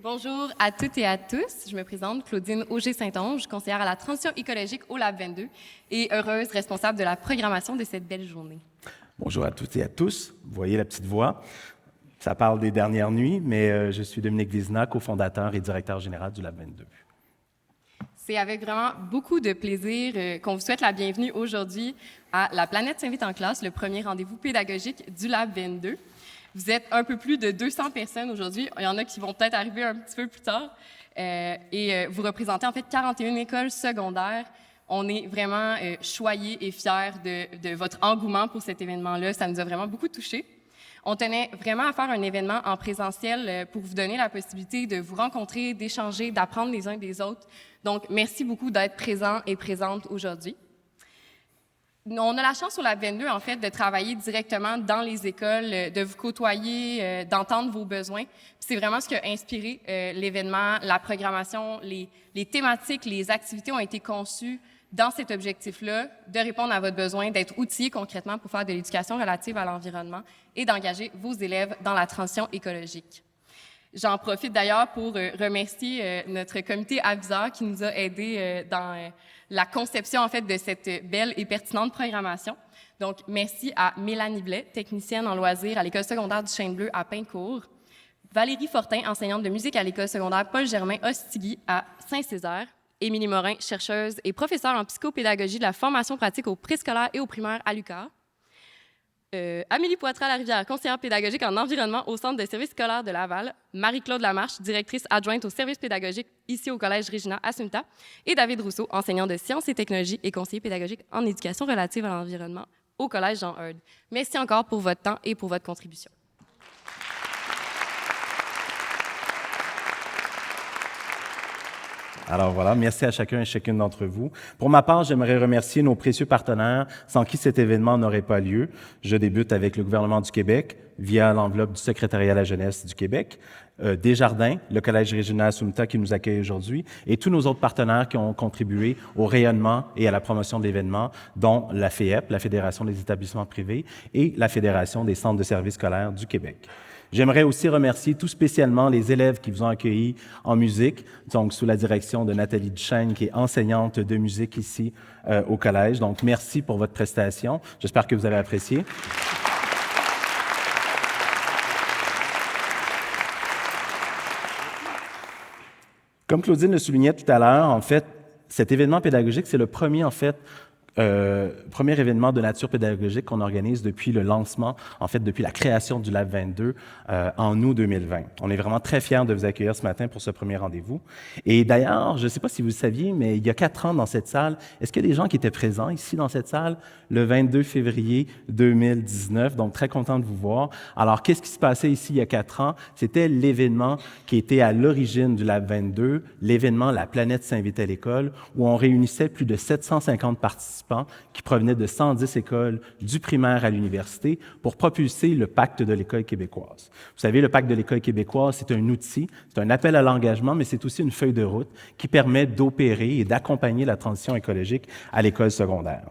Bonjour à toutes et à tous. Je me présente Claudine Auger-Saint-Onge, conseillère à la transition écologique au Lab 22 et heureuse responsable de la programmation de cette belle journée. Bonjour à toutes et à tous. Vous voyez la petite voix. Ça parle des dernières nuits, mais je suis Dominique Vizina, cofondateur et directeur général du Lab 22. C'est avec vraiment beaucoup de plaisir qu'on vous souhaite la bienvenue aujourd'hui à La planète s'invite en classe, le premier rendez-vous pédagogique du Lab 22. Vous êtes un peu plus de 200 personnes aujourd'hui. Il y en a qui vont peut-être arriver un petit peu plus tard. Vous représentez en fait 41 écoles secondaires. On est vraiment choyés et fiers de votre engouement pour cet événement-là. Ça nous a vraiment beaucoup touchés. On tenait vraiment à faire un événement en présentiel pour vous donner la possibilité de vous rencontrer, d'échanger, d'apprendre les uns des autres. Donc, merci beaucoup d'être présents et présentes aujourd'hui. On a la chance au Lab 22, en fait, de travailler directement dans les écoles, de vous côtoyer, d'entendre vos besoins. C'est vraiment ce qui a inspiré l'événement, la programmation, les thématiques, les activités ont été conçues dans cet objectif-là, de répondre à votre besoin, d'être outillés concrètement pour faire de l'éducation relative à l'environnement et d'engager vos élèves dans la transition écologique. J'en profite d'ailleurs pour remercier notre comité aviseur qui nous a aidés dans la conception en fait de cette belle et pertinente programmation. Donc, merci à Mélanie Blais, technicienne en loisirs à l'École secondaire du Chêne-Bleu à Pincourt, Valérie Fortin, enseignante de musique à l'École secondaire Paul-Germain Ostigui à Saint-Césaire, Émilie Morin, chercheuse et professeure en psychopédagogie de la formation pratique au préscolaire et au primaire à l'UQAR, Amélie Poitras-Larivière, conseillère pédagogique en environnement au Centre de services scolaires de Laval, Marie-Claude Lamarche, directrice adjointe au service pédagogique ici au Collège Regina Assunta, et David Rousseau, enseignant de sciences et technologies et conseiller pédagogique en éducation relative à l'environnement au Collège Jean Heard. Merci encore pour votre temps et pour votre contribution. Alors voilà, merci à chacun et chacune d'entre vous. Pour ma part, j'aimerais remercier nos précieux partenaires sans qui cet événement n'aurait pas lieu. Je débute avec le gouvernement du Québec via l'enveloppe du secrétariat à la jeunesse du Québec, Desjardins, le Collège Regina Assunta qui nous accueille aujourd'hui et tous nos autres partenaires qui ont contribué au rayonnement et à la promotion de l'événement, dont la FEEP, la Fédération des établissements privés, et la Fédération des centres de services scolaires du Québec. J'aimerais aussi remercier tout spécialement les élèves qui vous ont accueillis en musique, donc sous la direction de Nathalie Duchesne, qui est enseignante de musique ici au collège. Donc, merci pour votre prestation. J'espère que vous avez apprécié. Comme Claudine le soulignait tout à l'heure, en fait, cet événement pédagogique, c'est le premier, en fait, premier événement de nature pédagogique qu'on organise depuis le lancement, en fait, depuis la création du Lab 22 en août 2020. On est vraiment très fiers de vous accueillir ce matin pour ce premier rendez-vous. Et d'ailleurs, je ne sais pas si vous le saviez, mais il y a 4 ans dans cette salle, est-ce qu'il y a des gens qui étaient présents ici dans cette salle le 22 février 2019? Donc, très content de vous voir. Alors, qu'est-ce qui se passait ici il y a 4 ans? C'était l'événement qui était à l'origine du Lab 22, l'événement La planète s'invite à l'école, où on réunissait plus de 750 participants qui provenaient de 110 écoles du primaire à l'université pour propulser le Pacte de l'École québécoise. Vous savez, le Pacte de l'École québécoise, c'est un outil, c'est un appel à l'engagement, mais c'est aussi une feuille de route qui permet d'opérer et d'accompagner la transition écologique à l'école secondaire.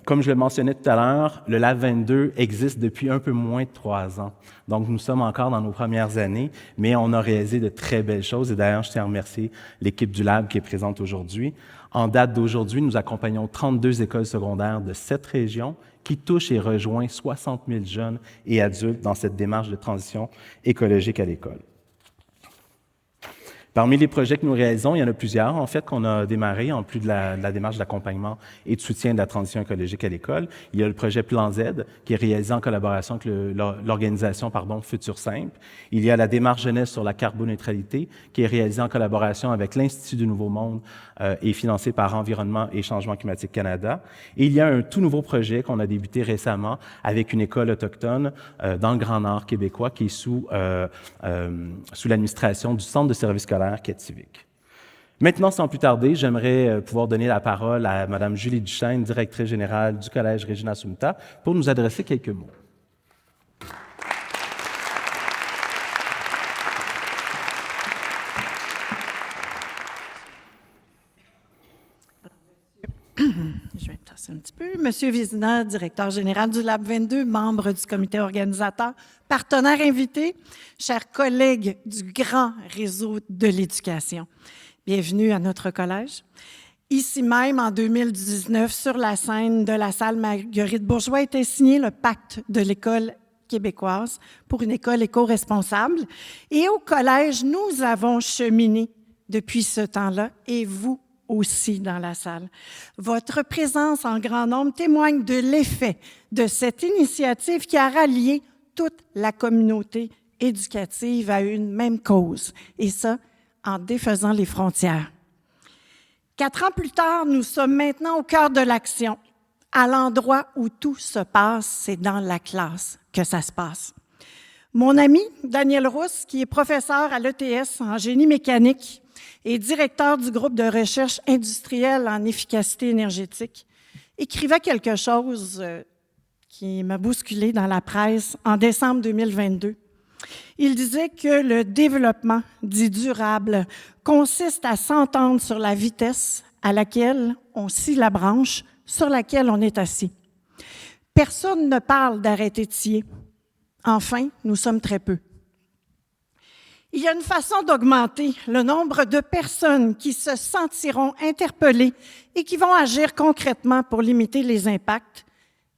Comme je le mentionnais tout à l'heure, le Lab 22 existe depuis un peu moins de 3 ans. Donc, nous sommes encore dans nos premières années, mais on a réalisé de très belles choses. Et d'ailleurs, je tiens à remercier l'équipe du Lab qui est présente aujourd'hui. En date d'aujourd'hui, nous accompagnons 32 écoles secondaires de 7 régions qui touchent et rejoignent 60 000 jeunes et adultes dans cette démarche de transition écologique à l'école. Parmi les projets que nous réalisons, il y en a plusieurs, en fait, qu'on a démarré, en plus de la démarche d'accompagnement et de soutien de la transition écologique à l'école. Il y a le projet Plan Z, qui est réalisé en collaboration avec l'organisation Futur Simple. Il y a la démarche jeunesse sur la carboneutralité, qui est réalisée en collaboration avec l'Institut du Nouveau Monde et financé par Environnement et Changement climatique Canada. Et il y a un tout nouveau projet qu'on a débuté récemment avec une école autochtone dans le Grand Nord québécois, qui est sous l'administration du Centre de services scolaires Québec. Maintenant, sans plus tarder, j'aimerais pouvoir donner la parole à Mme Julie Duchesne, directrice générale du Collège Regina Assunta, pour nous adresser quelques mots. Je vais me tasser un petit peu. Monsieur Vézina, directeur général du Lab 22, membre du comité organisateur, partenaire invité, chers collègues du grand réseau de l'éducation, bienvenue à notre collège. Ici même, en 2019, sur la scène de la salle Marguerite-Bourgeois, était signé le pacte de l'école québécoise pour une école éco-responsable. Et au collège, nous avons cheminé depuis ce temps-là, et vous aussi dans la salle. Votre présence en grand nombre témoigne de l'effet de cette initiative qui a rallié toute la communauté éducative à une même cause, et ça, en défaisant les frontières. 4 ans plus tard, nous sommes maintenant au cœur de l'action. À l'endroit où tout se passe, c'est dans la classe que ça se passe. Mon ami Daniel Rousse, qui est professeur à l'ETS en génie mécanique et directeur du groupe de recherche industrielle en efficacité énergétique, écrivait quelque chose qui m'a bousculé dans la presse en décembre 2022. Il disait que le développement dit durable consiste à s'entendre sur la vitesse à laquelle on scie la branche sur laquelle on est assis. Personne ne parle d'arrêter de scier. Enfin, nous sommes très peu. Il y a une façon d'augmenter le nombre de personnes qui se sentiront interpellées et qui vont agir concrètement pour limiter les impacts.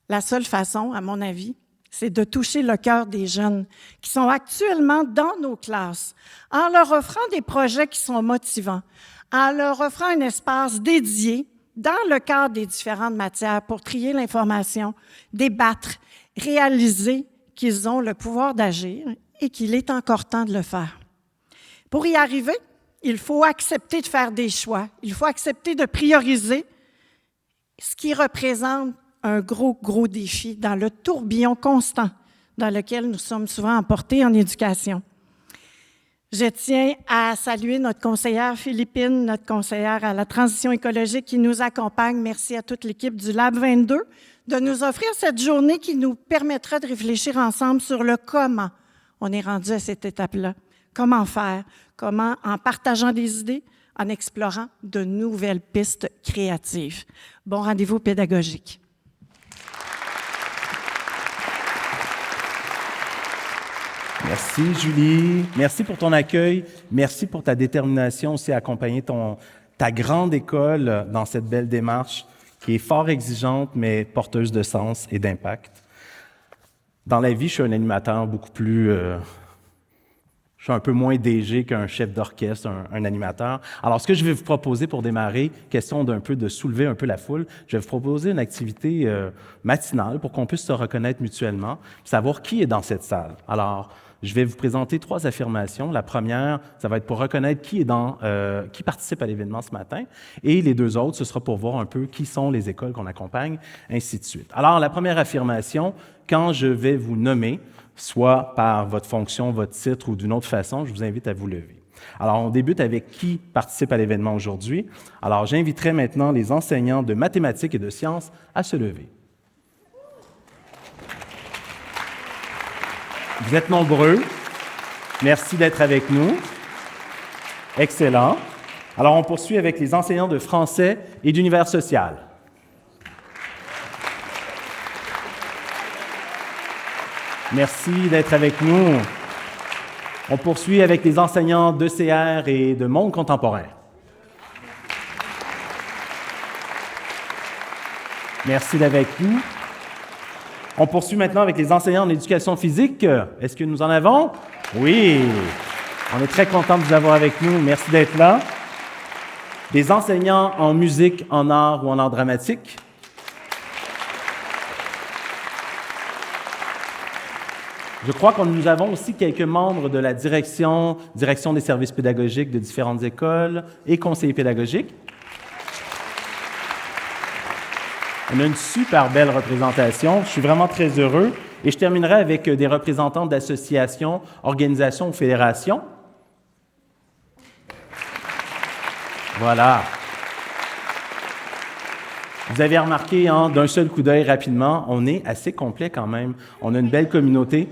La seule façon, à mon avis, c'est de toucher le cœur des jeunes qui sont actuellement dans nos classes, en leur offrant des projets qui sont motivants, en leur offrant un espace dédié dans le cadre des différentes matières pour trier l'information, débattre, réaliser qu'ils ont le pouvoir d'agir et qu'il est encore temps de le faire. Pour y arriver, il faut accepter de faire des choix, il faut accepter de prioriser, ce qui représente un gros défi dans le tourbillon constant dans lequel nous sommes souvent emportés en éducation. Je tiens à saluer notre conseillère Philippine, notre conseillère à la transition écologique qui nous accompagne. Merci à toute l'équipe du Lab 22 de nous offrir cette journée qui nous permettra de réfléchir ensemble sur le comment on est rendu à cette étape-là. Comment faire? Comment, en partageant des idées, en explorant de nouvelles pistes créatives. Bon rendez-vous pédagogique. Merci, Julie. Merci pour ton accueil. Merci pour ta détermination aussi à accompagner ta grande école dans cette belle démarche qui est fort exigeante, mais porteuse de sens et d'impact. Dans la vie, je suis un animateur beaucoup plus... je suis un peu moins DG qu'un chef d'orchestre, un animateur. Alors, ce que je vais vous proposer pour démarrer, question de soulever un peu la foule, je vais vous proposer une activité matinale pour qu'on puisse se reconnaître mutuellement, savoir qui est dans cette salle. Alors, je vais vous présenter 3 affirmations. La première, ça va être pour reconnaître qui participe à l'événement ce matin. Et les 2 autres, ce sera pour voir un peu qui sont les écoles qu'on accompagne, ainsi de suite. Alors, la première affirmation, quand je vais vous nommer, soit par votre fonction, votre titre ou d'une autre façon, je vous invite à vous lever. Alors, on débute avec qui participe à l'événement aujourd'hui. Alors, j'inviterai maintenant les enseignants de mathématiques et de sciences à se lever. Vous êtes nombreux. Merci d'être avec nous. Excellent. Alors, on poursuit avec les enseignants de français et d'univers social. Merci d'être avec nous. On poursuit avec les enseignants d'ECR et de monde contemporain. Merci d'être avec nous. On poursuit maintenant avec les enseignants en éducation physique. Est-ce que nous en avons? Oui. On est très contents de vous avoir avec nous. Merci d'être là. Des enseignants en musique, en art ou en art dramatique. Je crois que nous avons aussi quelques membres de la direction des services pédagogiques de différentes écoles et conseillers pédagogiques. On a une super belle représentation. Je suis vraiment très heureux. Et je terminerai avec des représentants d'associations, organisations ou fédérations. Voilà. Vous avez remarqué, d'un seul coup d'œil rapidement, on est assez complet quand même. On a une belle communauté.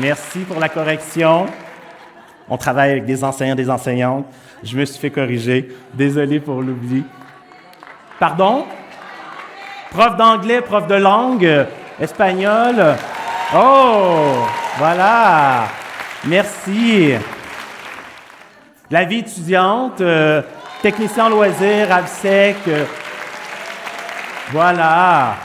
Merci pour la correction. On travaille avec des enseignants, des enseignantes. Je me suis fait corriger. Désolé pour l'oubli. Pardon? Prof d'anglais, prof de langue, espagnol. Oh, voilà. Merci. La vie étudiante, technicien en loisirs, AVSEC. Voilà.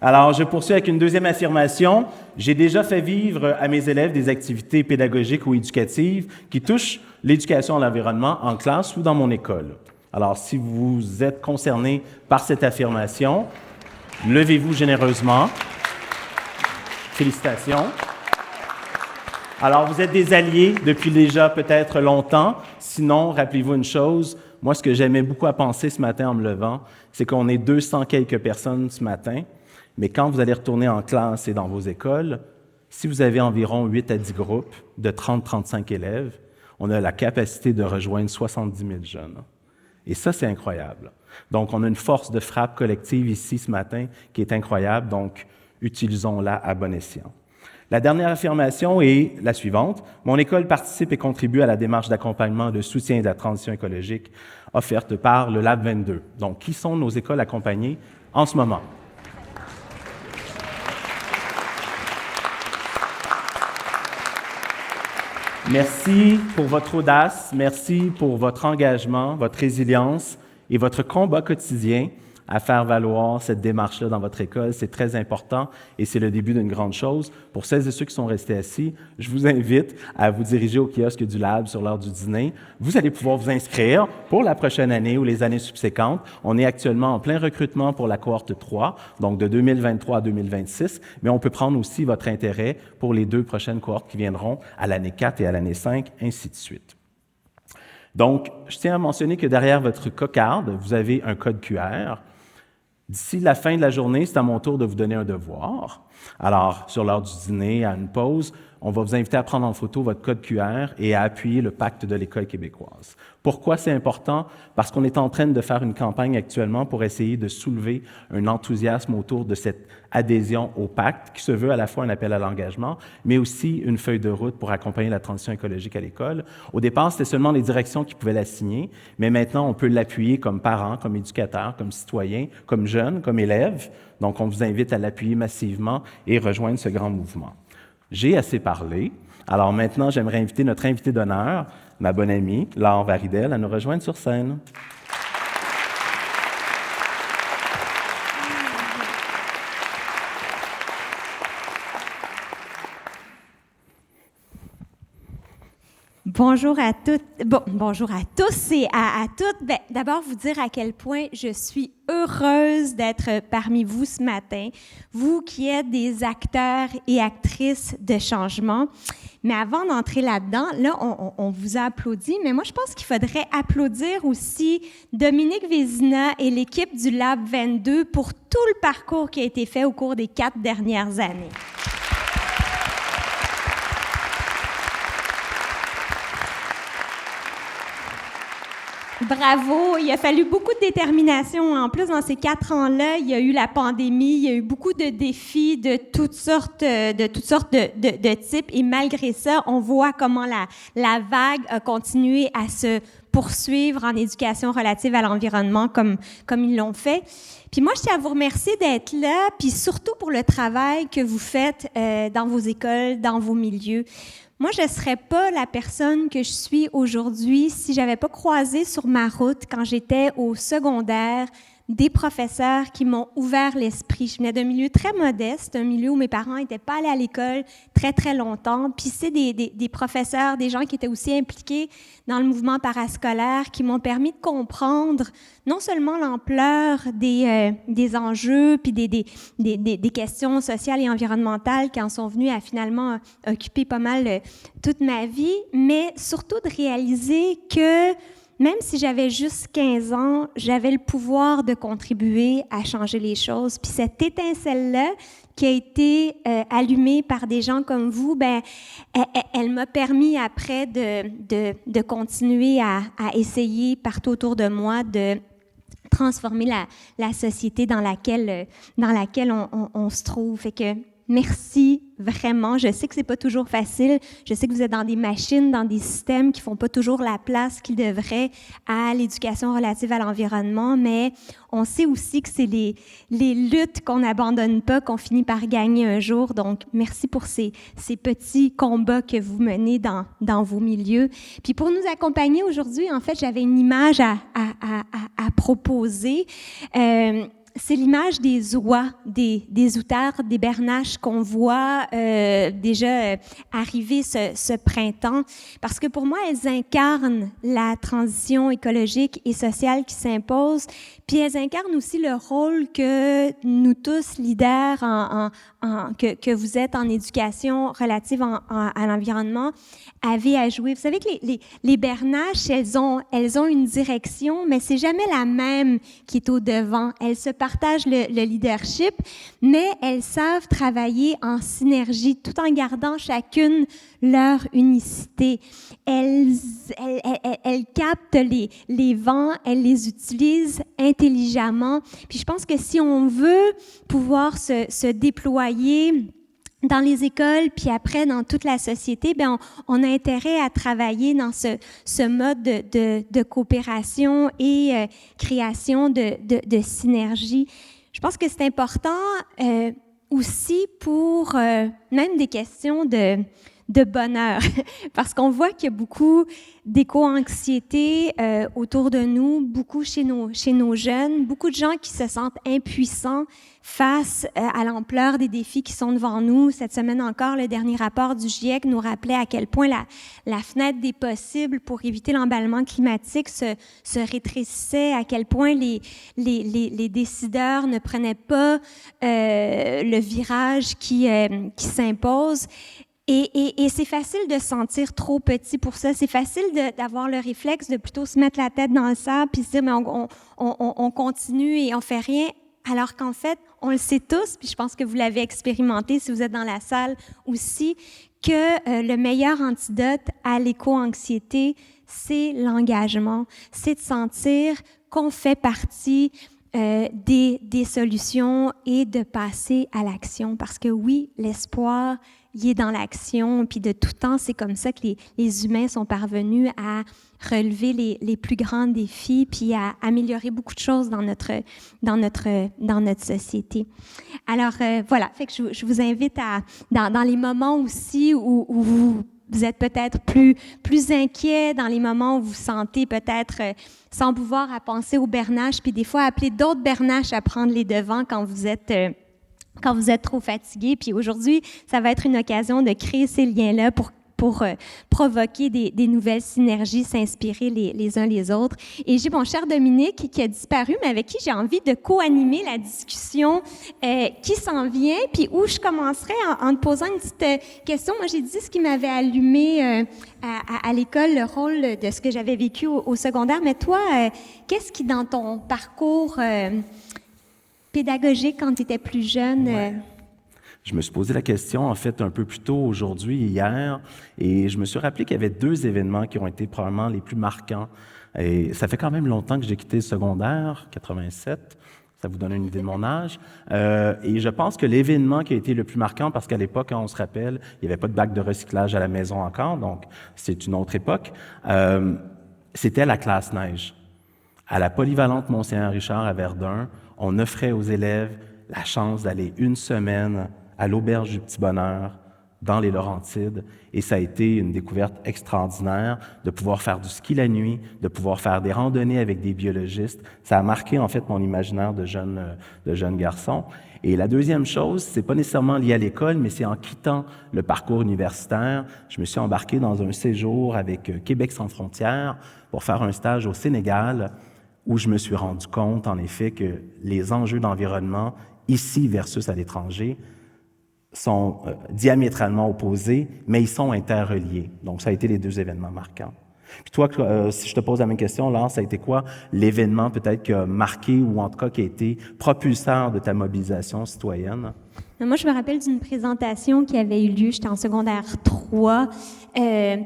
Alors, je poursuis avec une deuxième affirmation. J'ai déjà fait vivre à mes élèves des activités pédagogiques ou éducatives qui touchent l'éducation à l'environnement en classe ou dans mon école. Alors, si vous êtes concerné par cette affirmation, levez-vous généreusement. Félicitations. Alors, vous êtes des alliés depuis déjà peut-être longtemps. Sinon, rappelez-vous une chose, moi, ce que j'aimais beaucoup à penser ce matin en me levant, c'est qu'on est 200 quelques personnes ce matin, mais quand vous allez retourner en classe et dans vos écoles, si vous avez environ 8 à 10 groupes de 30-35 élèves, on a la capacité de rejoindre 70 000 jeunes. Et ça, c'est incroyable. Donc, on a une force de frappe collective ici ce matin qui est incroyable, donc utilisons-la à bon escient. La dernière affirmation est la suivante. Mon école participe et contribue à la démarche d'accompagnement de soutien de la transition écologique offerte par le Lab 22. Donc, qui sont nos écoles accompagnées en ce moment? Merci pour votre audace, merci pour votre engagement, votre résilience et votre combat quotidien à faire valoir cette démarche-là dans votre école. C'est très important et c'est le début d'une grande chose. Pour celles et ceux qui sont restés assis, je vous invite à vous diriger au kiosque du Lab sur l'heure du dîner. Vous allez pouvoir vous inscrire pour la prochaine année ou les années subséquentes. On est actuellement en plein recrutement pour la cohorte 3, donc de 2023 à 2026, mais on peut prendre aussi votre intérêt pour les 2 prochaines cohortes qui viendront à l'année 4 et à l'année 5, ainsi de suite. Donc, je tiens à mentionner que derrière votre cocarde, vous avez un code QR. D'ici la fin de la journée, c'est à mon tour de vous donner un devoir. Alors, sur l'heure du dîner, à une pause, on va vous inviter à prendre en photo votre code QR et à appuyer le pacte de l'École québécoise. Pourquoi c'est important? Parce qu'on est en train de faire une campagne actuellement pour essayer de soulever un enthousiasme autour de cette adhésion au pacte, qui se veut à la fois un appel à l'engagement, mais aussi une feuille de route pour accompagner la transition écologique à l'école. Au départ, c'était seulement les directions qui pouvaient la signer, mais maintenant, on peut l'appuyer comme parent, comme éducateur, comme citoyen, comme jeune, comme élève. Donc, on vous invite à l'appuyer massivement et rejoindre ce grand mouvement. J'ai assez parlé. Alors maintenant, j'aimerais inviter notre invitée d'honneur, ma bonne amie, Laure Varidel, à nous rejoindre sur scène. Bonjour à toutes, bonjour à tous et à toutes. D'abord, vous dire à quel point je suis heureuse d'être parmi vous ce matin, vous qui êtes des acteurs et actrices de changement. Mais avant d'entrer là-dedans, là, on vous a applaudi, mais moi, je pense qu'il faudrait applaudir aussi Dominique Vézina et l'équipe du Lab 22 pour tout le parcours qui a été fait au cours des 4 dernières années. Bravo! Il a fallu beaucoup de détermination. En plus, dans ces 4 ans-là, il y a eu la pandémie, il y a eu beaucoup de défis de toutes sortes de types. Et malgré ça, on voit comment la vague a continué à se poursuivre en éducation relative à l'environnement comme ils l'ont fait. Puis moi, je tiens à vous remercier d'être là, puis surtout pour le travail que vous faites dans vos écoles, dans vos milieux. Moi, je ne serais pas la personne que je suis aujourd'hui si je n'avais pas croisé sur ma route, quand j'étais au secondaire, des professeurs qui m'ont ouvert l'esprit. Je venais d'un milieu très modeste, un milieu où mes parents n'étaient pas allés à l'école très, très longtemps. Puis c'est des professeurs, des gens qui étaient aussi impliqués dans le mouvement parascolaire, qui m'ont permis de comprendre non seulement l'ampleur des enjeux puis des questions sociales et environnementales qui en sont venues à finalement occuper pas mal toute ma vie, mais surtout de réaliser que même si j'avais juste 15 ans, j'avais le pouvoir de contribuer à changer les choses. Puis cette étincelle-là, qui a été allumée par des gens comme vous, elle m'a permis après de continuer à essayer partout autour de moi de transformer la société dans laquelle on se trouve. Fait que merci vraiment. Je sais que c'est pas toujours facile. Je sais que vous êtes dans des machines, dans des systèmes qui font pas toujours la place qu'ils devraient à l'éducation relative à l'environnement, mais on sait aussi que c'est les luttes qu'on n'abandonne pas, qu'on finit par gagner un jour. Donc, merci pour ces petits combats que vous menez dans vos milieux. Puis pour nous accompagner aujourd'hui, en fait, j'avais une image à proposer. C'est l'image des oies, des outardes, des bernaches qu'on voit déjà arriver ce printemps, parce que pour moi, elles incarnent la transition écologique et sociale qui s'impose, puis elles incarnent aussi le rôle que nous tous, leaders, que vous êtes en éducation relative à l'environnement, avez à jouer. Vous savez que les bernaches, elles ont une direction, mais c'est jamais la même qui est au devant. Elles se partagent le leadership, mais elles savent travailler en synergie tout en gardant chacune leur unicité. Elles captent les vents, elles les utilisent intelligemment. Puis je pense que si on veut pouvoir se déployer dans les écoles, puis après dans toute la société, bien, on a intérêt à travailler dans ce mode de coopération et création de synergie. Je pense que c'est important aussi pour même des questions de bonheur, parce qu'on voit qu'il y a beaucoup d'éco-anxiété autour de nous, beaucoup chez nos jeunes, beaucoup de gens qui se sentent impuissants face à l'ampleur des défis qui sont devant nous. Cette semaine encore, le dernier rapport du GIEC nous rappelait à quel point la fenêtre des possibles pour éviter l'emballement climatique se rétrécissait, à quel point les décideurs ne prenaient pas le virage qui s'impose. Et c'est facile de se sentir trop petit pour ça. C'est facile d'avoir le réflexe de plutôt se mettre la tête dans le sable puis se dire, mais on continue et on fait rien. Alors qu'en fait, on le sait tous, puis je pense que vous l'avez expérimenté si vous êtes dans la salle aussi, que le meilleur antidote à l'éco-anxiété, c'est l'engagement. C'est de sentir qu'on fait partie des solutions et de passer à l'action. Parce que oui, l'espoir, il est dans l'action, puis de tout temps, c'est comme ça que les humains sont parvenus à relever les plus grands défis, puis à améliorer beaucoup de choses dans notre société. Alors, voilà, fait que je vous invite dans les moments aussi où vous êtes peut-être plus inquiet, dans les moments où vous sentez peut-être sans pouvoir à penser aux bernaches, puis des fois appeler d'autres bernaches à prendre les devants quand vous êtes trop fatigué. Puis aujourd'hui, ça va être une occasion de créer ces liens-là pour provoquer des nouvelles synergies, s'inspirer les uns les autres. Et j'ai mon cher Dominique qui a disparu, mais avec qui j'ai envie de co-animer la discussion qui s'en vient, puis où je commencerai en te posant une petite question. Moi, j'ai dit ce qui m'avait allumé à l'école, le rôle de ce que j'avais vécu au secondaire. Mais toi, qu'est-ce qui, dans ton parcours pédagogique, quand tu étais plus jeune... Ouais. Je me suis posé la question, en fait, un peu plus tôt aujourd'hui, hier, et je me suis rappelé qu'il y avait 2 événements qui ont été probablement les plus marquants. Et ça fait quand même longtemps que j'ai quitté le secondaire, 87, ça vous donne une idée de mon âge. Et je pense que l'événement qui a été le plus marquant, parce qu'à l'époque, quand on se rappelle, il n'y avait pas de bac de recyclage à la maison encore, donc c'est une autre époque, c'était la classe neige. À la polyvalente Mont-Saint-Richard à Verdun, on offrait aux élèves la chance d'aller une semaine à l'Auberge du Petit Bonheur, dans les Laurentides, et ça a été une découverte extraordinaire de pouvoir faire du ski la nuit, de pouvoir faire des randonnées avec des biologistes. Ça a marqué, en fait, mon imaginaire de jeune garçon. Et la deuxième chose, c'est pas nécessairement lié à l'école, mais c'est en quittant le parcours universitaire, je me suis embarqué dans un séjour avec Québec sans frontières pour faire un stage au Sénégal, où je me suis rendu compte, en effet, que les enjeux d'environnement, ici versus à l'étranger, sont diamétralement opposés, mais ils sont interreliés. Donc, ça a été les 2 événements marquants. Puis toi, si je te pose la même question, Laure, ça a été quoi l'événement peut-être qui a marqué ou en tout cas qui a été propulseur de ta mobilisation citoyenne? Moi, je me rappelle d'une présentation qui avait eu lieu, j'étais en secondaire 3,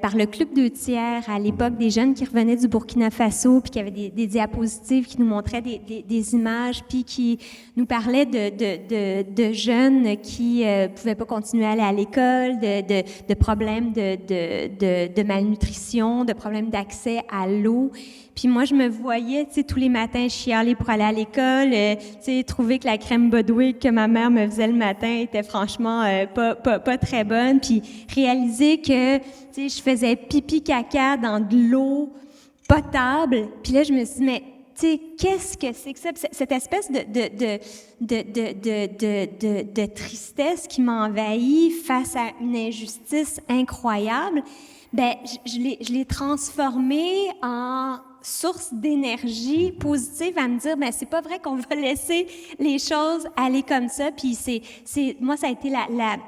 par le Club 2/3, à l'époque, des jeunes qui revenaient du Burkina Faso, puis qui avaient des diapositives qui nous montraient des images, puis qui nous parlaient de jeunes qui pouvaient pas continuer à aller à l'école, de problèmes de malnutrition, de problèmes d'accès à l'eau. Puis moi, je me voyais, tu sais, tous les matins chialer pour aller à l'école, tu sais, trouver que la crème Bodwick que ma mère me faisait le matin était franchement pas très bonne, puis réaliser que, tu sais, je faisais pipi caca dans de l'eau potable. Puis là, je me suis dit, mais tu sais, qu'est-ce que c'est que ça? Cette espèce de tristesse qui m'envahit face à une injustice incroyable, ben, je l'ai transformée en source d'énergie positive à me dire, ben c'est pas vrai qu'on va laisser les choses aller comme ça. Puis moi, ça a été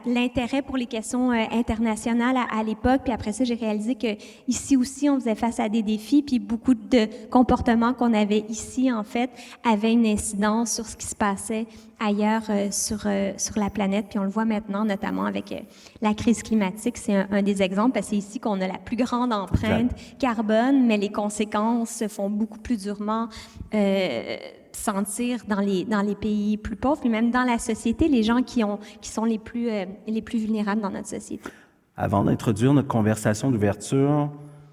l'intérêt pour les questions internationales à l'époque. Puis après ça, j'ai réalisé que ici aussi, on faisait face à des défis. Puis beaucoup de comportements qu'on avait ici, en fait, avaient une incidence sur ce qui se passait ailleurs sur la planète. Puis on le voit maintenant, notamment avec la crise climatique. C'est un des exemples, parce que c'est ici qu'on a la plus grande empreinte carbone, mais les conséquences se font beaucoup plus durement sentir dans les pays plus pauvres, puis même dans la société, les gens qui sont les plus vulnérables dans notre société. Avant d'introduire notre conversation d'ouverture,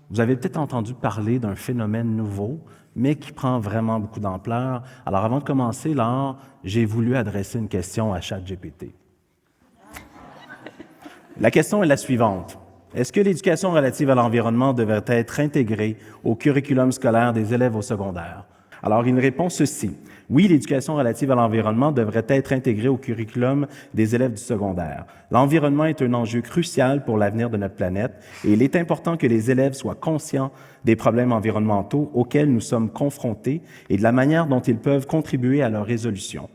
vous avez peut-être entendu parler d'un phénomène nouveau, mais qui prend vraiment beaucoup d'ampleur. Alors, avant de commencer, là, j'ai voulu adresser une question à ChatGPT. La question est la suivante. Est-ce que l'éducation relative à l'environnement devrait être intégrée au curriculum scolaire des élèves au secondaire? Alors, il répond ceci. Oui, l'éducation relative à l'environnement devrait être intégrée au curriculum des élèves du secondaire. L'environnement est un enjeu crucial pour l'avenir de notre planète et il est important que les élèves soient conscients des problèmes environnementaux auxquels nous sommes confrontés et de la manière dont ils peuvent contribuer à leur résolution.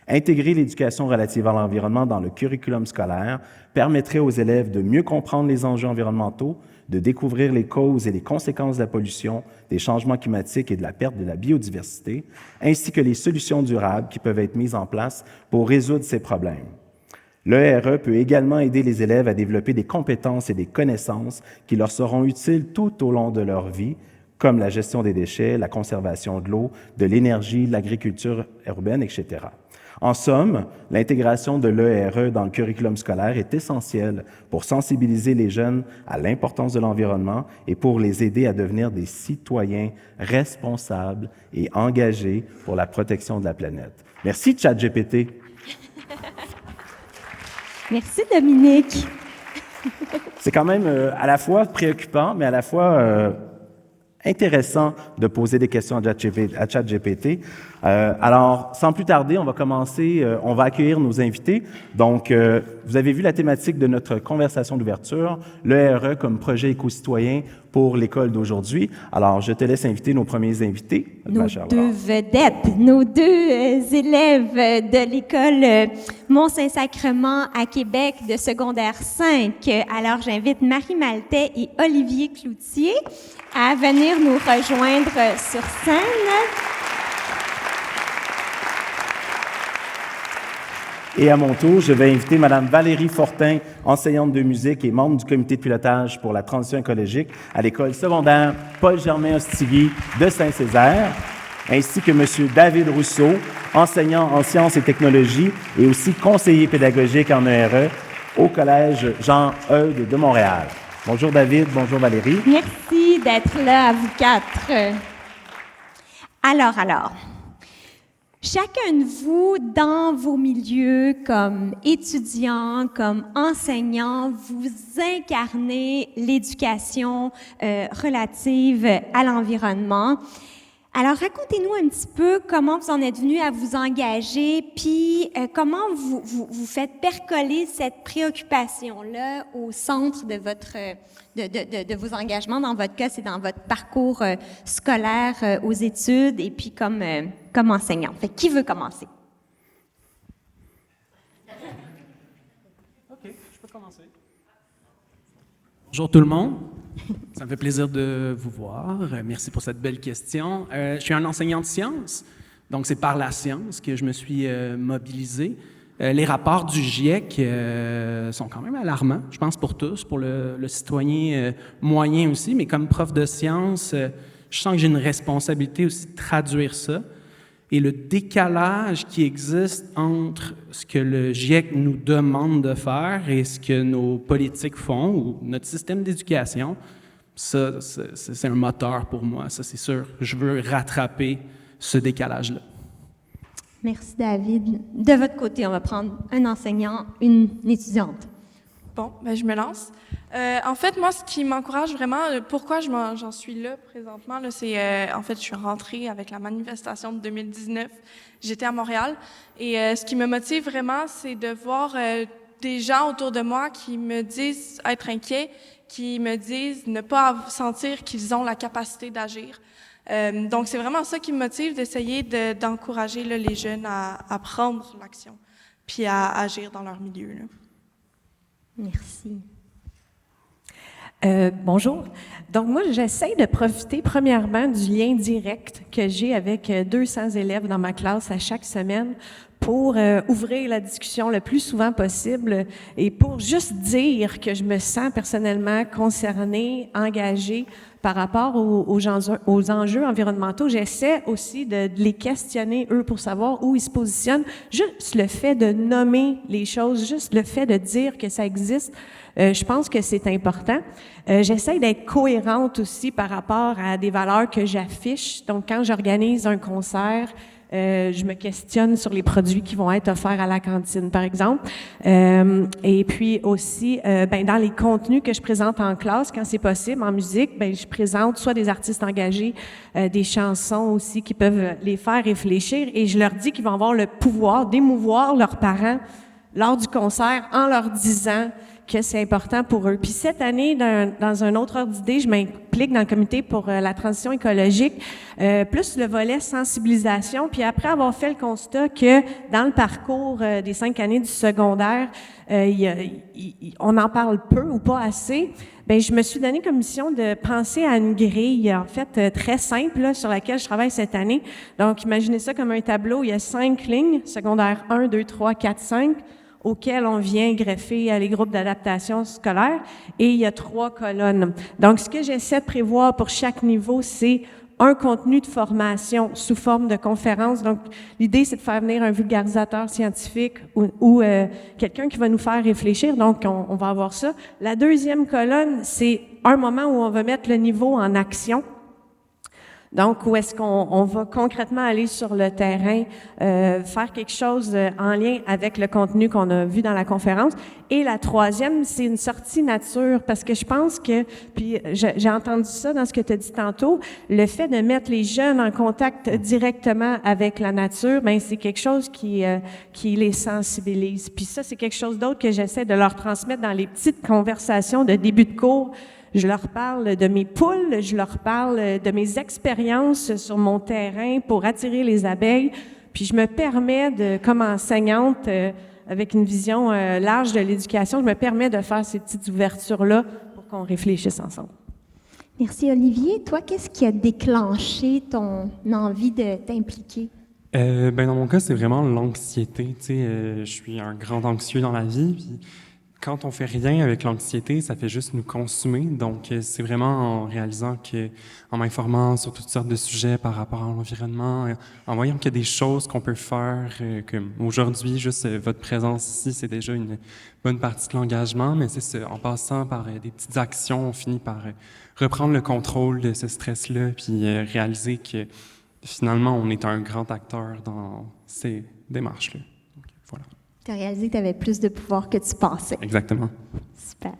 Intégrer l'éducation relative à l'environnement dans le curriculum scolaire permettrait aux élèves de mieux comprendre les enjeux environnementaux, de découvrir les causes et les conséquences de la pollution, des changements climatiques et de la perte de la biodiversité, ainsi que les solutions durables qui peuvent être mises en place pour résoudre ces problèmes. L'ERE peut également aider les élèves à développer des compétences et des connaissances qui leur seront utiles tout au long de leur vie, comme la gestion des déchets, la conservation de l'eau, de l'énergie, l'agriculture urbaine, etc. En somme, l'intégration de l'ERE dans le curriculum scolaire est essentielle pour sensibiliser les jeunes à l'importance de l'environnement et pour les aider à devenir des citoyens responsables et engagés pour la protection de la planète. Merci, ChatGPT. Merci, Dominique. C'est quand même à la fois préoccupant, mais à la fois intéressant de poser des questions à ChatGPT. Alors, sans plus tarder, on va commencer, on va accueillir nos invités. Donc, vous avez vu la thématique de notre conversation d'ouverture, l'ERE comme projet éco-citoyen pour l'école d'aujourd'hui. Alors, je te laisse inviter nos premiers invités. Nos deux vedettes, nos deux élèves de l'école Mont-Saint-Sacrement à Québec de secondaire 5. Alors, j'invite Marie Maltais et Olivier Cloutier à venir nous rejoindre sur scène. Et à mon tour, je vais inviter Mme Valérie Fortin, enseignante de musique et membre du comité de pilotage pour la transition écologique à l'école secondaire Paul-Germain-Ostigui de Saint-Césaire, ainsi que M. David Rousseau, enseignant en sciences et technologies et aussi conseiller pédagogique en ERE au Collège Jean-Eudes de Montréal. Bonjour David, bonjour Valérie. Merci d'être là à vous quatre. Alors, chacun de vous, dans vos milieux, comme étudiants, comme enseignants, vous incarnez l'éducation relative à l'environnement. Alors, racontez-nous un petit peu comment vous en êtes venu à vous engager, puis comment vous faites percoler cette préoccupation-là au centre de de vos engagements. Dans votre cas, c'est dans votre parcours scolaire aux études et puis comme enseignant. Fait qui veut commencer? OK, je peux commencer. Bonjour tout le monde. Ça me fait plaisir de vous voir. Merci pour cette belle question. Je suis un enseignant de sciences, donc c'est par la science que je me suis mobilisé. Les rapports du GIEC sont quand même alarmants, je pense pour tous, pour le citoyen moyen aussi, mais comme prof de sciences, je sens que j'ai une responsabilité aussi de traduire ça. Et le décalage qui existe entre ce que le GIEC nous demande de faire et ce que nos politiques font, ou notre système d'éducation, ça, c'est un moteur pour moi, ça c'est sûr. Je veux rattraper ce décalage-là. Merci, David. De votre côté, on va prendre un enseignant, une étudiante. Bon, ben je me lance. En fait, moi, ce qui m'encourage vraiment, pourquoi j'en suis là présentement, là, c'est, en fait, je suis rentrée avec la manifestation de 2019. J'étais à Montréal. Et ce qui me motive vraiment, c'est de voir des gens autour de moi qui me disent être inquiets, qui me disent ne pas sentir qu'ils ont la capacité d'agir. Donc, c'est vraiment ça qui me motive, d'essayer d'encourager là, les jeunes à prendre l'action, puis à agir dans leur milieu, là. Merci. Bonjour. Donc, moi, j'essaie de profiter, premièrement, du lien direct que j'ai avec 200 élèves dans ma classe à chaque semaine pour ouvrir la discussion le plus souvent possible et pour juste dire que je me sens personnellement concernée, engagée par rapport aux enjeux environnementaux. J'essaie aussi de les questionner, eux, pour savoir où ils se positionnent. Juste le fait de nommer les choses, juste le fait de dire que ça existe, je pense que c'est important. J'essaie d'être cohérente aussi par rapport à des valeurs que j'affiche. Donc, quand j'organise un concert, je me questionne sur les produits qui vont être offerts à la cantine, par exemple. Et puis aussi, dans les contenus que je présente en classe, quand c'est possible, en musique, je présente soit des artistes engagés, des chansons aussi qui peuvent les faire réfléchir. Et je leur dis qu'ils vont avoir le pouvoir d'émouvoir leurs parents lors du concert en leur disant que c'est important pour eux. Puis cette année, dans un autre ordre d'idée, je m'implique dans le comité pour la transition écologique, plus le volet sensibilisation. Puis après avoir fait le constat que dans le parcours des 5 années du secondaire, on en parle peu ou pas assez, je me suis donné comme mission de penser à une grille, en fait, très simple, là, sur laquelle je travaille cette année. Donc, imaginez ça comme un tableau. Il y a 5 lignes, secondaire 1, 2, 3, 4, 5, auxquels on vient greffer les groupes d'adaptation scolaire, et il y a 3 colonnes. Donc, ce que j'essaie de prévoir pour chaque niveau, c'est un contenu de formation sous forme de conférence. Donc, l'idée, c'est de faire venir un vulgarisateur scientifique ou quelqu'un qui va nous faire réfléchir. Donc, on va avoir ça. La deuxième colonne, c'est un moment où on va mettre le niveau en action. Donc, où est-ce qu'on va concrètement aller sur le terrain, faire quelque chose en lien avec le contenu qu'on a vu dans la conférence. Et la troisième, c'est une sortie nature, parce que je pense que, puis j'ai entendu ça dans ce que tu as dit tantôt, le fait de mettre les jeunes en contact directement avec la nature, c'est quelque chose qui les sensibilise. Puis ça, c'est quelque chose d'autre que j'essaie de leur transmettre dans les petites conversations de début de cours. Je leur parle de mes poules, je leur parle de mes expériences sur mon terrain pour attirer les abeilles. Puis je me permets comme enseignante, avec une vision large de l'éducation, je me permets de faire ces petites ouvertures-là pour qu'on réfléchisse ensemble. Merci, Olivier. Toi, qu'est-ce qui a déclenché ton envie de t'impliquer? Dans mon cas, c'est vraiment l'anxiété. Je suis un grand anxieux dans la vie, puis quand on fait rien avec l'anxiété, ça fait juste nous consumer. Donc, c'est vraiment en réalisant en m'informant sur toutes sortes de sujets par rapport à l'environnement, en voyant qu'il y a des choses qu'on peut faire, comme aujourd'hui, juste votre présence ici, c'est déjà une bonne partie de l'engagement, mais c'est ça, en passant par des petites actions, on finit par reprendre le contrôle de ce stress-là, puis réaliser que finalement, on est un grand acteur dans ces démarches-là. Donc, voilà. Tu as réalisé que tu avais plus de pouvoir que tu pensais. Exactement. Super.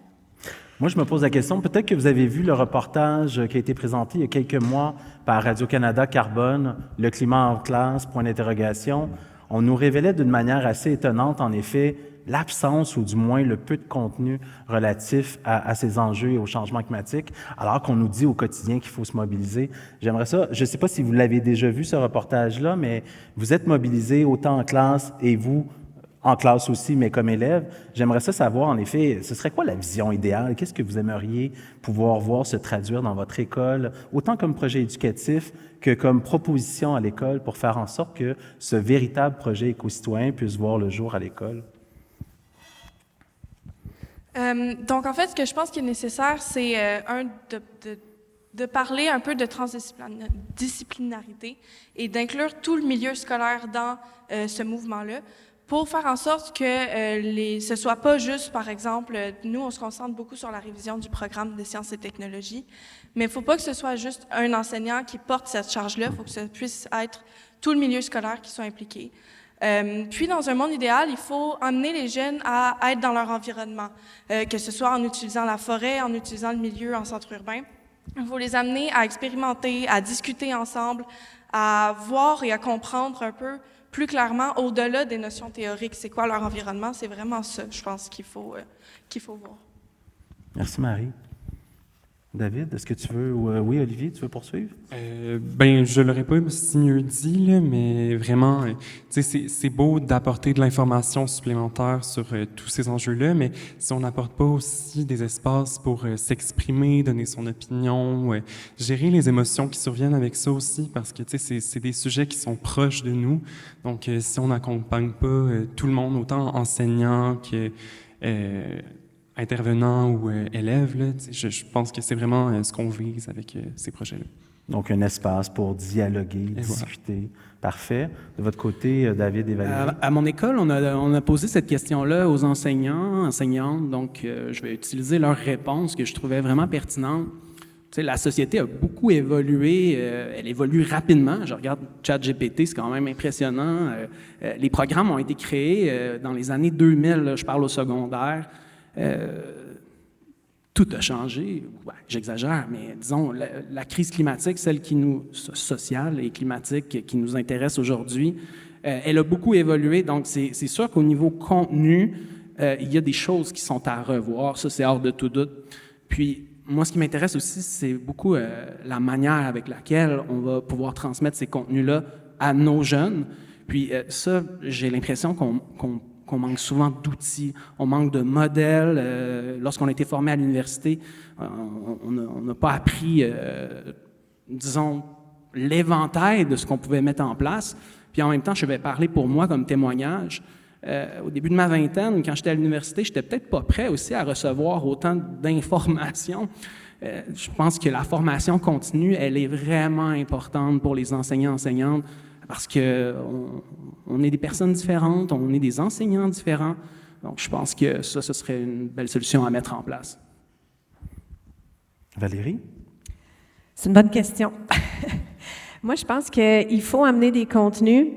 Moi, je me pose la question, peut-être que vous avez vu le reportage qui a été présenté il y a quelques mois par Radio-Canada Carbone, le climat en classe, point d'interrogation. On nous révélait d'une manière assez étonnante, en effet, l'absence ou du moins le peu de contenu relatif à ces enjeux et au changement climatique, alors qu'on nous dit au quotidien qu'il faut se mobiliser. J'aimerais ça, je ne sais pas si vous l'avez déjà vu, ce reportage-là, mais vous êtes mobilisés autant en classe et vous, en classe aussi, mais comme élève. J'aimerais ça savoir, en effet, ce serait quoi la vision idéale? Qu'est-ce que vous aimeriez pouvoir voir se traduire dans votre école, autant comme projet éducatif que comme proposition à l'école pour faire en sorte que ce véritable projet éco-citoyen puisse voir le jour à l'école? Donc, en fait, ce que je pense qui est nécessaire, c'est de parler un peu de transdisciplinarité et d'inclure tout le milieu scolaire dans ce mouvement-là pour faire en sorte que ce soit pas juste, par exemple, nous, on se concentre beaucoup sur la révision du programme de sciences et technologies, mais il ne faut pas que ce soit juste un enseignant qui porte cette charge-là, il faut que ce puisse être tout le milieu scolaire qui soit impliqué. Puis, dans un monde idéal, il faut amener les jeunes à être dans leur environnement, que ce soit en utilisant la forêt, en utilisant le milieu en centre urbain. Il faut les amener à expérimenter, à discuter ensemble, à voir et à comprendre un peu plus clairement, au-delà des notions théoriques, c'est quoi leur environnement. C'est vraiment ça, je pense, qu'il faut voir. Merci, Marie. David, est-ce que tu veux... oui, Olivier, tu veux poursuivre? Ben, je l'aurais pas si mieux dit, là, mais vraiment, tu sais, c'est beau d'apporter de l'information supplémentaire sur tous ces enjeux-là, mais si on n'apporte pas aussi des espaces pour s'exprimer, donner son opinion, gérer les émotions qui surviennent avec ça aussi, parce que, tu sais, c'est des sujets qui sont proches de nous. Donc, si on n'accompagne pas tout le monde, autant enseignants que intervenants ou élèves, là, je pense que c'est vraiment ce qu'on vise avec ces projets-là. Donc, un espace pour dialoguer, discuter. Voilà. Parfait. De votre côté, David et Valérie? À mon école, on a posé cette question-là aux enseignants, enseignantes, donc je vais utiliser leur réponse que je trouvais vraiment pertinente. Tu sais, la société a beaucoup évolué, elle évolue rapidement. Je regarde ChatGPT, c'est quand même impressionnant. Les programmes ont été créés dans les années 2000, là, je parle au secondaire. Tout a changé. Ouais, j'exagère, mais disons, la crise climatique, celle sociale et climatique qui nous intéresse aujourd'hui, elle a beaucoup évolué. Donc, c'est sûr qu'au niveau contenu, il y a des choses qui sont à revoir. Ça, c'est hors de tout doute. Puis, moi, ce qui m'intéresse aussi, c'est beaucoup la manière avec laquelle on va pouvoir transmettre ces contenus-là à nos jeunes. Puis, ça, j'ai l'impression qu'on manque souvent d'outils, on manque de modèles. Lorsqu'on a été formé à l'université, on n'a pas appris, disons, l'éventail de ce qu'on pouvait mettre en place. Puis en même temps, je vais parler pour moi comme témoignage. Au début de ma vingtaine, quand j'étais à l'université, j'étais peut-être pas prêt aussi à recevoir autant d'informations. Je pense que la formation continue, elle est vraiment importante pour les enseignants, enseignantes, parce qu'on est des personnes différentes, on est des enseignants différents. Donc, je pense que ça, ce serait une belle solution à mettre en place. Valérie? C'est une bonne question. Moi, je pense qu'il faut amener des contenus,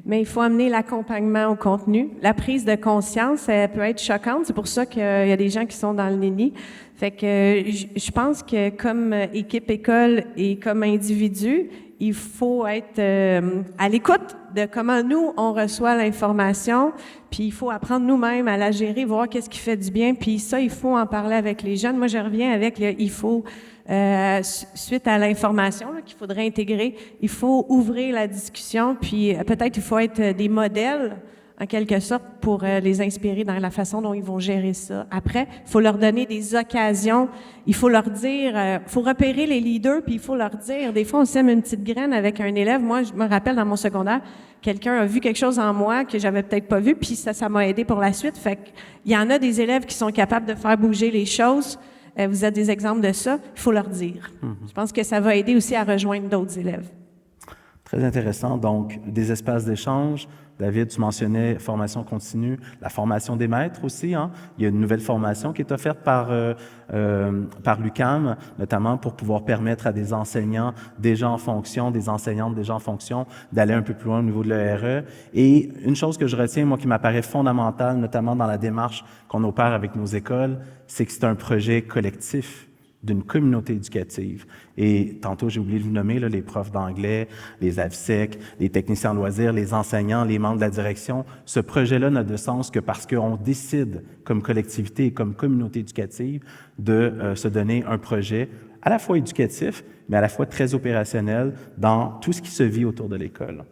mais il faut amener l'accompagnement au contenu. La prise de conscience, elle peut être choquante. C'est pour ça qu'il y a des gens qui sont dans le déni. Fait que je pense que comme équipe école et comme individu, il faut être à l'écoute de comment nous, on reçoit l'information, puis il faut apprendre nous-mêmes à la gérer, voir qu'est-ce qui fait du bien, puis ça, il faut en parler avec les jeunes. Moi, je reviens avec il faut, suite à l'information qu'il faudrait intégrer, il faut ouvrir la discussion, puis peut-être il faut être des modèles, en quelque sorte, pour les inspirer dans la façon dont ils vont gérer ça. Après, il faut leur donner des occasions, il faut leur dire, il faut repérer les leaders, puis il faut leur dire, des fois, on sème une petite graine avec un élève. Moi, je me rappelle, dans mon secondaire, quelqu'un a vu quelque chose en moi que j'avais peut-être pas vu, puis ça m'a aidé pour la suite. Fait qu'il y en a des élèves qui sont capables de faire bouger les choses. Vous avez des exemples de ça, il faut leur dire. Je pense que ça va aider aussi à rejoindre d'autres élèves. Très intéressant. Donc, des espaces d'échange. David, tu mentionnais formation continue, la formation des maîtres aussi. Hein? Il y a une nouvelle formation qui est offerte par l'UQAM, notamment pour pouvoir permettre à des enseignants déjà en fonction, des enseignantes déjà en fonction, d'aller un peu plus loin au niveau de l'ERE. Et une chose que je retiens, moi, qui m'apparaît fondamentale, notamment dans la démarche qu'on opère avec nos écoles, c'est que c'est un projet collectif d'une communauté éducative. Et tantôt, j'ai oublié de vous nommer là, les profs d'anglais, les AVSEC, les techniciens en loisirs, les enseignants, les membres de la direction. Ce projet-là n'a de sens que parce qu'on décide, comme collectivité et comme communauté éducative, de se donner un projet à la fois éducatif, mais à la fois très opérationnel dans tout ce qui se vit autour de l'école.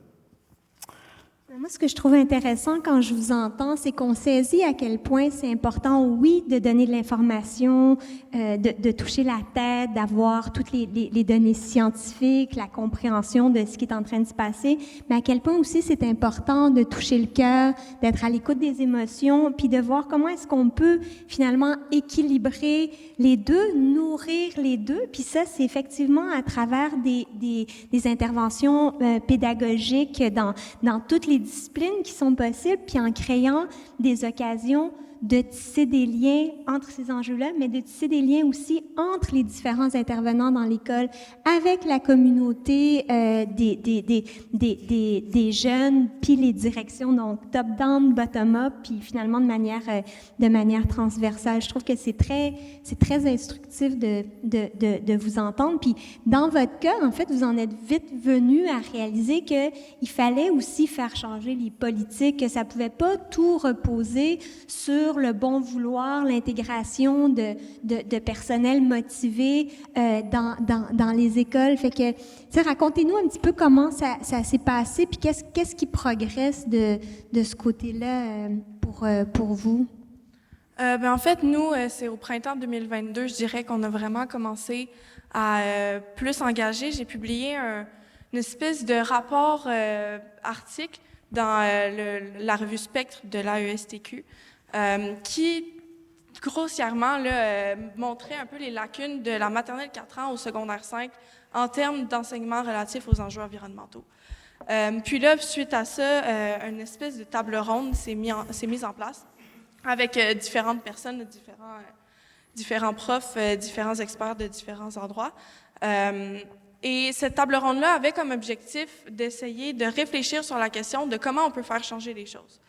Moi, ce que je trouve intéressant quand je vous entends, c'est qu'on saisit à quel point c'est important, oui, de donner de l'information, de toucher la tête, d'avoir toutes les données scientifiques, la compréhension de ce qui est en train de se passer, mais à quel point aussi c'est important de toucher le cœur, d'être à l'écoute des émotions, puis de voir comment est-ce qu'on peut finalement équilibrer les deux, nourrir les deux, puis ça, c'est effectivement à travers des interventions pédagogiques dans toutes les disciplines qui sont possibles, puis en créant des occasions de tisser des liens entre ces enjeux-là, mais de tisser des liens aussi entre les différents intervenants dans l'école, avec la communauté des jeunes, puis les directions, donc top-down, bottom-up, puis finalement de manière transversale. Je trouve que c'est très instructif de vous entendre. Puis dans votre cas, en fait, vous en êtes vite venu à réaliser qu'il fallait aussi faire changer les politiques, que ça pouvait pas tout reposer sur le bon vouloir, l'intégration de personnel motivé dans les écoles. Fait que, racontez-nous un petit peu comment ça s'est passé, puis qu'est-ce qui progresse de ce côté-là pour vous? En fait, nous, c'est au printemps 2022, je dirais qu'on a vraiment commencé à plus engager. J'ai publié une espèce de rapport article dans la revue Spectre de l'AESTQ, qui, grossièrement, montrait un peu les lacunes de la maternelle 4 ans au secondaire 5 en termes d'enseignement relatif aux enjeux environnementaux. Puis là, suite à ça, une espèce de table ronde s'est mise en place avec différentes personnes, différents profs, différents experts de différents endroits. Et cette table ronde-là avait comme objectif d'essayer de réfléchir sur la question de comment on peut faire changer les choses.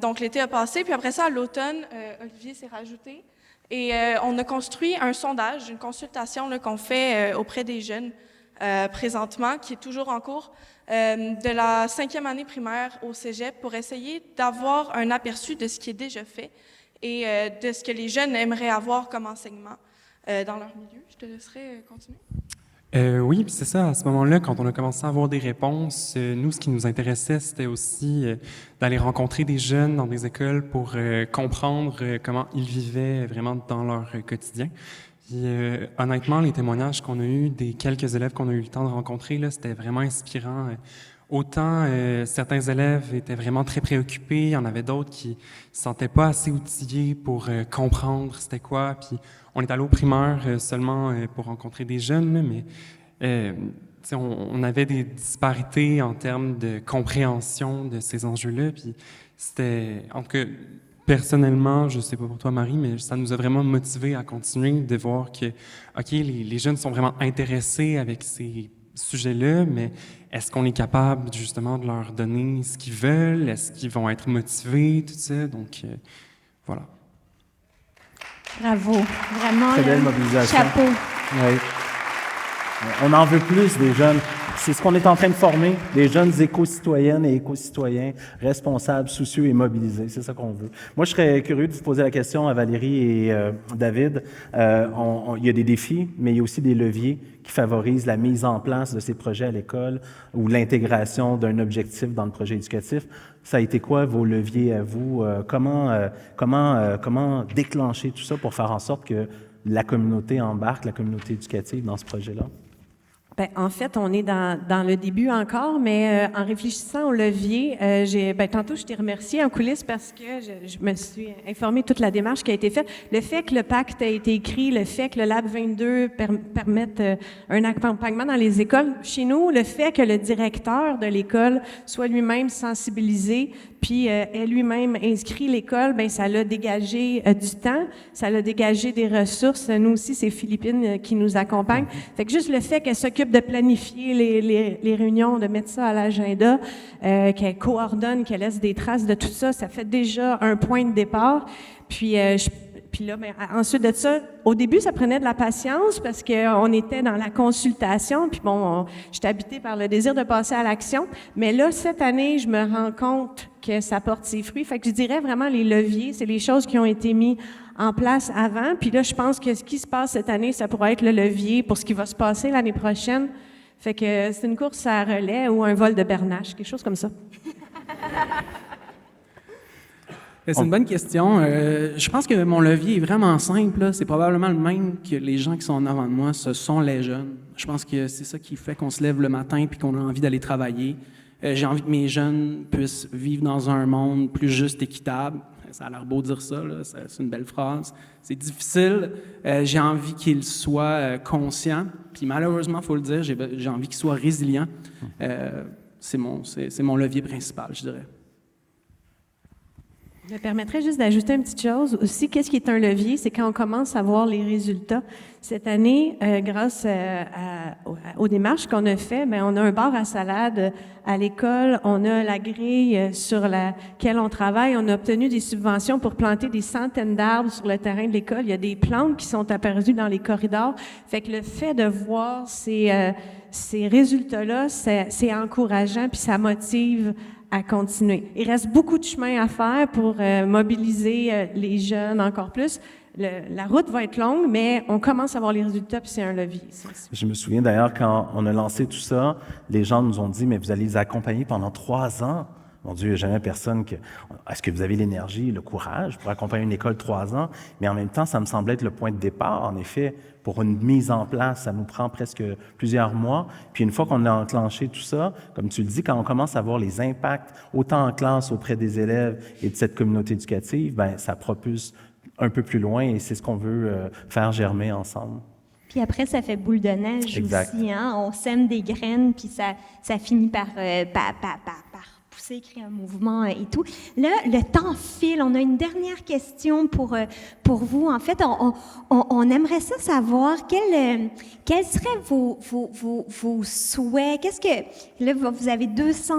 Donc, l'été a passé, puis après ça, à l'automne, Olivier s'est rajouté et on a construit un sondage, une consultation qu'on fait auprès des jeunes présentement, qui est toujours en cours, de la 5e année primaire au cégep pour essayer d'avoir un aperçu de ce qui est déjà fait et de ce que les jeunes aimeraient avoir comme enseignement dans leur milieu. Je te laisserai continuer. Oui, puis c'est ça. À ce moment-là, quand on a commencé à avoir des réponses, nous, ce qui nous intéressait, c'était aussi d'aller rencontrer des jeunes dans des écoles pour comprendre comment ils vivaient vraiment dans leur quotidien. Puis, honnêtement, les témoignages qu'on a eus des quelques élèves qu'on a eu le temps de rencontrer, là, c'était vraiment inspirant. Autant certains élèves étaient vraiment très préoccupés, il y en avait d'autres qui ne se sentaient pas assez outillés pour comprendre c'était quoi. Puis on est allé au primaire seulement pour rencontrer des jeunes, là, mais on avait des disparités en termes de compréhension de ces enjeux-là. Puis c'était, en tout cas, personnellement, je ne sais pas pour toi, Marie, mais ça nous a vraiment motivés à continuer, de voir que, OK, les jeunes sont vraiment intéressés avec ces sujets-là, mais est-ce qu'on est capable justement de leur donner ce qu'ils veulent? Est-ce qu'ils vont être motivés, tout ça? Donc, voilà. Bravo, vraiment. Très belle mobilisation. Chapeau. Oui. On en veut plus des jeunes. C'est ce qu'on est en train de former, des jeunes éco-citoyennes et éco-citoyens responsables, soucieux et mobilisés. C'est ça qu'on veut. Moi, je serais curieux de vous poser la question à Valérie et David. Il y a des défis, mais il y a aussi des leviers qui favorisent la mise en place de ces projets à l'école ou l'intégration d'un objectif dans le projet éducatif. Ça a été quoi vos leviers à vous? Comment déclencher tout ça pour faire en sorte que la communauté embarque, la communauté éducative dans ce projet-là? Bien, en fait, on est dans le début encore, mais en réfléchissant au levier, tantôt, je t'ai remercié en coulisses parce que je me suis informée de toute la démarche qui a été faite. Le fait que le pacte a été écrit, le fait que le Lab 22 permette un accompagnement dans les écoles, chez nous, le fait que le directeur de l'école soit lui-même sensibilisé, puis ait lui-même inscrit l'école, ben ça l'a dégagé du temps, ça l'a dégagé des ressources. Nous aussi, c'est Philippine qui nous accompagne. Fait que juste le fait qu'elle s'occupe de planifier les réunions, de mettre ça à l'agenda, qu'elle coordonne, qu'elle laisse des traces de tout ça, ça fait déjà un point de départ. Puis là, ensuite de ça, au début, ça prenait de la patience parce qu'on était dans la consultation. Puis bon, j'étais habitée par le désir de passer à l'action. Mais là, cette année, je me rends compte que ça porte ses fruits. Fait que je dirais vraiment les leviers, c'est les choses qui ont été mises en place avant. Puis là, je pense que ce qui se passe cette année, ça pourrait être le levier pour ce qui va se passer l'année prochaine. Fait que c'est une course à relais ou un vol de bernache, quelque chose comme ça. C'est une bonne question. Je pense que mon levier est vraiment simple, là. C'est probablement le même que les gens qui sont en avant de moi, ce sont les jeunes. Je pense que c'est ça qui fait qu'on se lève le matin puis qu'on a envie d'aller travailler. J'ai envie que mes jeunes puissent vivre dans un monde plus juste, équitable. Ça a l'air beau de dire ça, là. C'est une belle phrase. C'est difficile. J'ai envie qu'ils soient conscients. Puis malheureusement, il faut le dire, j'ai envie qu'ils soient résilients. C'est mon levier principal, je dirais. Je me permettrais juste d'ajouter une petite chose aussi. Qu'est-ce qui est un levier? C'est quand on commence à voir les résultats. Cette année, grâce aux démarches qu'on a fait, bien, on a un bar à salade à l'école, on a la grille sur laquelle on travaille, on a obtenu des subventions pour planter des centaines d'arbres sur le terrain de l'école. Il y a des plantes qui sont aperçues dans les corridors. Fait que le fait de voir ces résultats-là, c'est encourageant puis ça motive à continuer. Il reste beaucoup de chemin à faire pour mobiliser les jeunes encore plus. La route va être longue, mais on commence à voir les résultats, puis c'est un levier. Je me souviens d'ailleurs, quand on a lancé tout ça, les gens nous ont dit, mais vous allez les accompagner pendant 3 ans. Mon Dieu, il n'y a jamais personne que... Est-ce que vous avez l'énergie, le courage pour accompagner une école 3 ans? Mais en même temps, ça me semblait être le point de départ. En effet, pour une mise en place, ça nous prend presque plusieurs mois. Puis une fois qu'on a enclenché tout ça, comme tu le dis, quand on commence à voir les impacts, autant en classe auprès des élèves et de cette communauté éducative, bien, ça propulse un peu plus loin et c'est ce qu'on veut faire germer ensemble. Puis après, ça fait boule de neige exact. Aussi. Hein? On sème des graines, puis ça finit par pousser, créer un mouvement et tout. Là, le temps file. On a une dernière question pour vous. En fait, on aimerait ça savoir quels seraient vos souhaits. Qu'est-ce que là, vous avez 200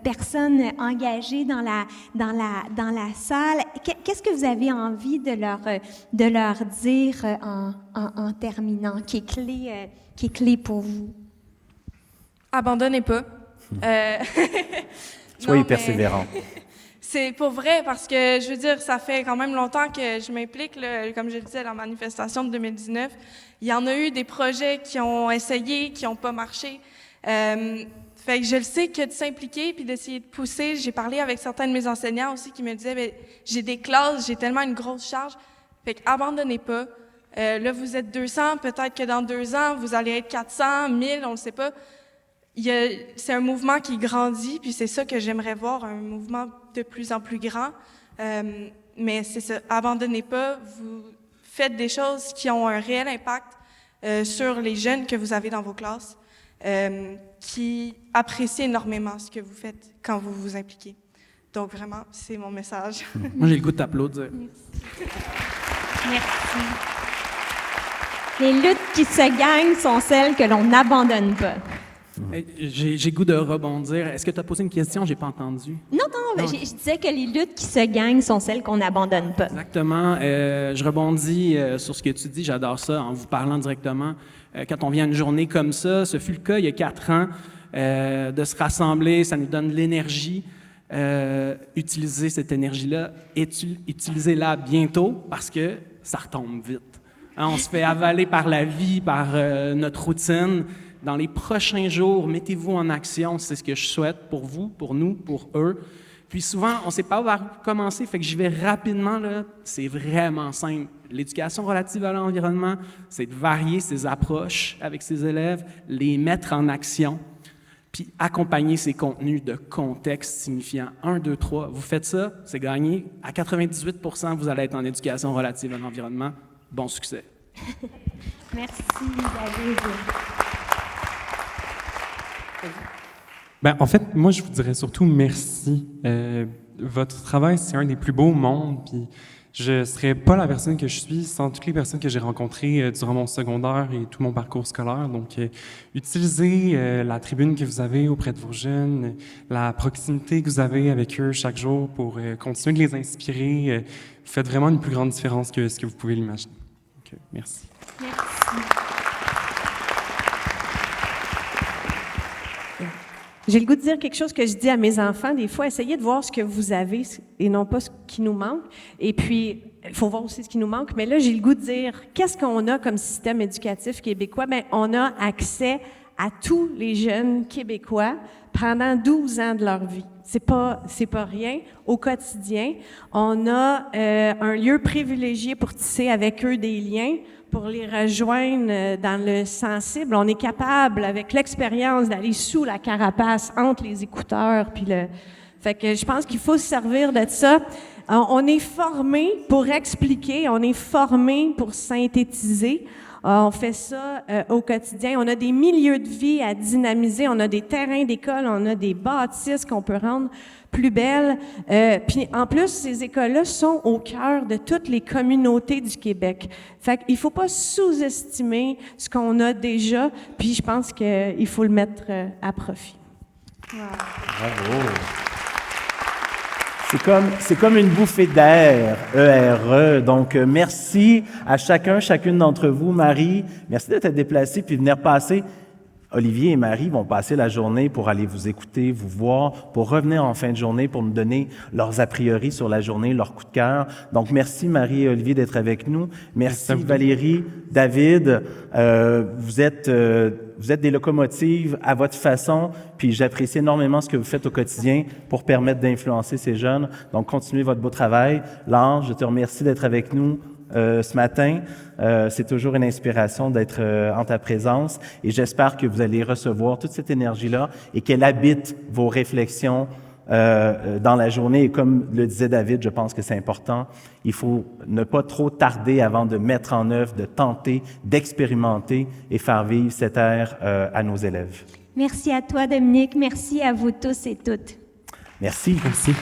personnes engagées dans la salle. Qu'est-ce que vous avez envie de leur dire en terminant, qui est clé pour vous? Abandonnez pas. Soyez persévérant. C'est pour vrai, parce que, je veux dire, ça fait quand même longtemps que je m'implique, là, comme je le disais, à la manifestation de 2019. Il y en a eu des projets qui ont essayé, qui n'ont pas marché. Fait que je le sais que de s'impliquer puis d'essayer de pousser. J'ai parlé avec certains de mes enseignants aussi qui me disaient, bien, j'ai des classes, j'ai tellement une grosse charge. Fait que abandonnez pas. Là, vous êtes 200, peut-être que dans 2 ans, vous allez être 400, 1000, on ne le sait pas. C'est un mouvement qui grandit, puis c'est ça que j'aimerais voir, un mouvement de plus en plus grand. Mais c'est ça, abandonnez pas, vous faites des choses qui ont un réel impact sur les jeunes que vous avez dans vos classes, qui apprécient énormément ce que vous faites quand vous vous impliquez. Donc vraiment, c'est mon message. Moi, j'ai le goût de t'applaudir. Merci. Les luttes qui se gagnent sont celles que l'on n'abandonne pas. J'ai le goût de rebondir. Est-ce que tu as posé une question? J'ai pas entendu. Non, je disais que les luttes qui se gagnent sont celles qu'on n'abandonne pas. Exactement. Je rebondis sur ce que tu dis. J'adore ça, en vous parlant directement. Quand on vient à une journée comme ça, ce fut le cas il y a 4 ans, de se rassembler, ça nous donne de l'énergie. Utilisez cette énergie-là, utilisez-la bientôt parce que ça retombe vite. Hein, on se fait avaler par la vie, par notre routine. Dans les prochains jours, mettez-vous en action, c'est ce que je souhaite pour vous, pour nous, pour eux. Puis souvent, on ne sait pas où commencer, fait que j'y vais rapidement, là. C'est vraiment simple. L'éducation relative à l'environnement, c'est de varier ses approches avec ses élèves, les mettre en action, puis accompagner ces contenus de contexte signifiant 1, 2, 3. Vous faites ça, c'est gagné. À 98%, vous allez être en éducation relative à l'environnement. Bon succès. Merci, David. Ben, en fait, moi, je vous dirais surtout merci. Votre travail, c'est un des plus beaux au monde, puis je ne serais pas la personne que je suis sans toutes les personnes que j'ai rencontrées durant mon secondaire et tout mon parcours scolaire. Donc, utilisez la tribune que vous avez auprès de vos jeunes, la proximité que vous avez avec eux chaque jour pour continuer de les inspirer. Vous faites vraiment une plus grande différence que ce que vous pouvez l'imaginer. Donc, merci. Merci. J'ai le goût de dire quelque chose que je dis à mes enfants. Des fois, essayez de voir ce que vous avez et non pas ce qui nous manque. Et puis, il faut voir aussi ce qui nous manque. Mais là, j'ai le goût de dire, qu'est-ce qu'on a comme système éducatif québécois? Bien, on a accès à tous les jeunes Québécois pendant 12 ans de leur vie. C'est pas rien. Au quotidien, on a un lieu privilégié pour tisser avec eux des liens, pour les rejoindre dans le sensible. On est capable, avec l'expérience, d'aller sous la carapace, entre les écouteurs, puis le... Fait que je pense qu'il faut se servir de ça. On est formé pour expliquer, on est formé pour synthétiser. On fait ça au quotidien. On a des milieux de vie à dynamiser. On a des terrains d'école, on a des bâtisses qu'on peut rendre plus belles. Puis en plus, ces écoles-là sont au cœur de toutes les communautés du Québec. Fait qu'il faut pas sous-estimer ce qu'on a déjà. Puis je pense qu'il faut le mettre à profit. Wow. Bravo! C'est comme une bouffée d'air, ERE. Donc, merci à chacune d'entre vous. Marie, merci de t'être déplacée puis de venir passer. Olivier et Marie vont passer la journée pour aller vous écouter, vous voir, pour revenir en fin de journée pour nous donner leurs a priori sur la journée, leurs coups de cœur. Donc, merci Marie et Olivier d'être avec nous. Merci Valérie, David. Vous êtes des locomotives à votre façon, puis j'apprécie énormément ce que vous faites au quotidien pour permettre d'influencer ces jeunes. Donc, continuez votre beau travail. Lange, je te remercie d'être avec nous ce matin. C'est toujours une inspiration d'être en ta présence et j'espère que vous allez recevoir toute cette énergie-là et qu'elle habite vos réflexions dans la journée. Et comme le disait David, je pense que c'est important. Il faut ne pas trop tarder avant de mettre en œuvre, de tenter, d'expérimenter et faire vivre cette ère à nos élèves. Merci à toi, Dominique. Merci à vous tous et toutes. Merci. Merci.